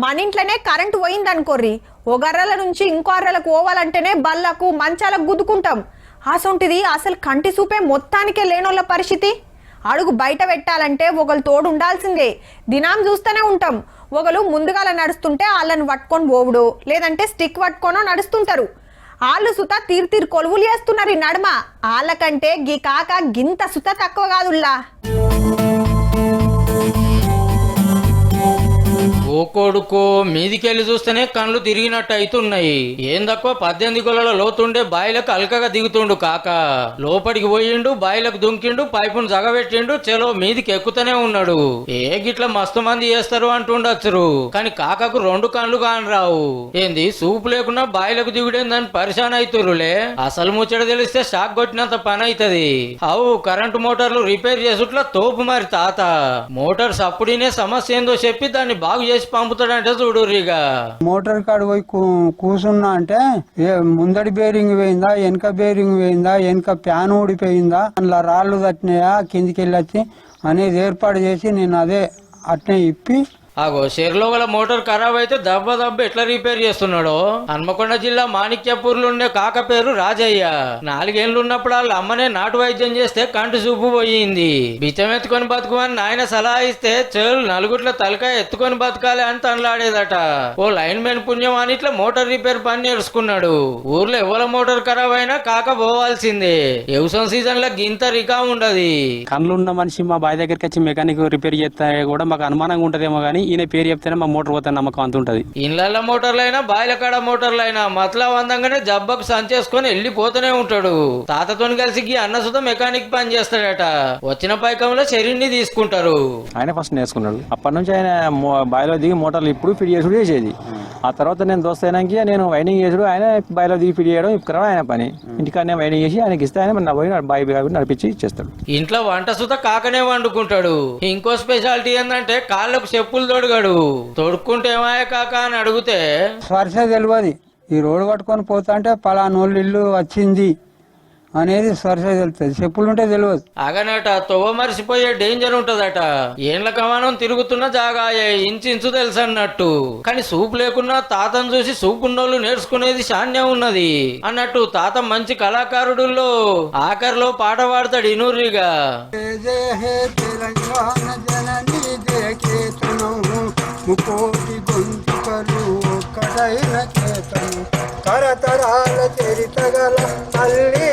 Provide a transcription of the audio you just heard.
మన ఇంట్లోనే కరెంటు పోయిందనుకోర్రి, ఓ గర్రల నుంచి ఇంకో అర్రలకు పోవాలంటేనే బల్లకు మంచాలకు గుద్దుకుంటాం. అసొంటిది అసలు కంటి చూపే మొత్తానికే లేనోళ్ళ పరిస్థితి. అడుగు బయట పెట్టాలంటే ఒకళ్ళు తోడు ఉండాల్సిందే. దినాం చూస్తూనే ఉంటాం, ఒకళ్ళు ముందుగాల నడుస్తుంటే వాళ్ళని పట్టుకొని పోవుడు, లేదంటే స్టిక్ పట్టుకొనో నడుస్తుంటారు. వాళ్ళు సుత తీరు కొలువులు చేస్తున్నారు ఈ నడుమ. వాళ్ళకంటే గీ కాక గింత సుత తక్కువ కాదుల్లా. ఓ కొడుకో, మీదికెళ్ళి చూస్తేనే కళ్ళు తిరిగినట్టు అవుతున్నాయి. ఏం తక్కువ 18 గొల్లల లోతుండే బాయిలకు అల్కగా దిగుతుండు కాక. లోపలికి పోయిండు, బాయిలకు దుంకిండు, పైపును జగబెట్టిండు, చెలో మీదికి ఎక్కుతూనే ఉన్నాడు. ఏ గిట్ల మస్తు మంది చేస్తారు అంటుండొచ్చురు, కానీ కాకకు 2 కళ్ళు కాని రావు. ఏంది సూపు లేకుండా బాయిలకు దిగుడేందని పరిశాన్ అవుతురులే. అసలు ముచ్చట తెలిస్తే షాక్ కొట్టినంత పని అవుతుంది. అవు కరెంటు మోటార్లు రిపేర్ చేసుట్లా తోపు మరి తాత. మోటార్ సప్పుడినే సమస్య ఏందో చెప్పి దాన్ని బాగు చేసి పంపుతాడంటే చూడురిగా. మోటార్ కాడ పోయి కూసున్నా అంటే ముందడి బేరింగ్ పోయిందా, వెనక బేరింగ్ పోయిందా, వెనక ప్యాన్ ఊడిపోయిందా, అందులో రాళ్ళు తట్టినాయా, కిందికి వెళ్ళొచ్చి అనేది ఏర్పాటు చేసి నేను అదే అట్నే ఇప్పి అగో చెరులో గల మోటార్ ఖరాబ్ అయితే దెబ్బ ఎట్లా రిపేర్ చేస్తున్నాడో. హన్మకొండ జిల్లా మాణిక్యపూర్లో ఉండే కాక పేరు రాజయ్య. 4 ఏళ్ళు ఉన్నప్పుడు వాళ్ళ అమ్మనే నాటు వైద్యం చేస్తే కంటి చూపు పోయింది. బిచ్చం ఎత్తుకొని బతుకుమని నాయన సలహా ఇస్తే చెల్ నలుగుట్ల తలకాయ ఎత్తుకొని బతకాలి అని తనలాడేదట. ఓ లైన్ మెన్ పుణ్యం అని ఇట్లా మోటార్ రిపేర్ పని నేర్చుకున్నాడు. ఊర్లో ఎవల మోటార్ ఖరాబ్ అయినా కాక పోవాల్సిందే. వ్యవసాయం సీజన్ లో గింత రికా ఉండదు. కన్నులున్న మనిషి మా బాయ్ దగ్గరికి వచ్చి మెకానిక్ రిపేర్ చేస్తే కూడా మాకు అనుమానంగా ఉంటదేమో గానీ ఈయన పేరు చెప్తేనే మా మోటార్ పోతే నమ్మకం అంత ఉంటది. ఇళ్ళ మోటార్లైనా బాయిల కాడ మోటార్లైనా మతలా వందంగానే జబ్బకు సంచేసుకొని వెళ్ళిపోతూనే ఉంటాడు. తాతతో కలిసి అన్నసుతో మెకానిక్ పని చేస్తాడట. వచ్చిన పైకంలో శరీర్ని తీసుకుంటారు. ఆయన ఫస్ట్ నేర్చుకున్నాడు. అప్పటి నుంచి ఆయన బాయిలో దిగి మోటార్లు ఇప్పుడు ఫిట్ చేసుడు చేసేది. ఆ తర్వాత నేను దోస్త్ అయినాక నేను వైండింగ్ చేసుడు, ఆయన బాయిలో దిగి ఫిట్ చేయడం ఇక్కడ ఆయన పని. ఇంటికాడనే వైండింగ్ చేసి ఆయనకి ఇస్తే ఆయన పోయి బాయి నడిపించి ఇచ్చేస్తాడు. ఇంట్లో వంట సుత కాకనే వండుకుంటాడు. ఇంకో స్పెషాలిటీ ఏంటంటే కాళ్ళకు చెప్పులు తొడగాడు. తొడుక్కుంటే ఏమాయ కాక అని అడిగితే స్పర్శ తెలియదు. ఈ రోడ్డు పట్టుకొని పోతా అంటే పలానోళ్ళు ఇల్లు వచ్చింది అనేది స్పర్శ తెలుస్తుంది, చెప్పులుంటే తెలియదు. అగనట తొవ్వ మరిసిపోయే డేంజర్ ఉంటదట. ఏండ్ల కమానం తిరుగుతున్న జాగాయే ఇంచు తెలుసు అన్నట్టు. కానీ సూపు లేకున్నా తాతను చూసి సూపున్నోళ్ళు నేర్చుకునేది శాన్యం ఉన్నది అన్నట్టు. తాత మంచి కళాకారుడుల్లో ఆఖరిలో పాట పాడతాడు ఇనూరిగా. ముకోటి గొంతుకలు ఒక్కటైన చేతను తరతరాల చరితగల తల్లి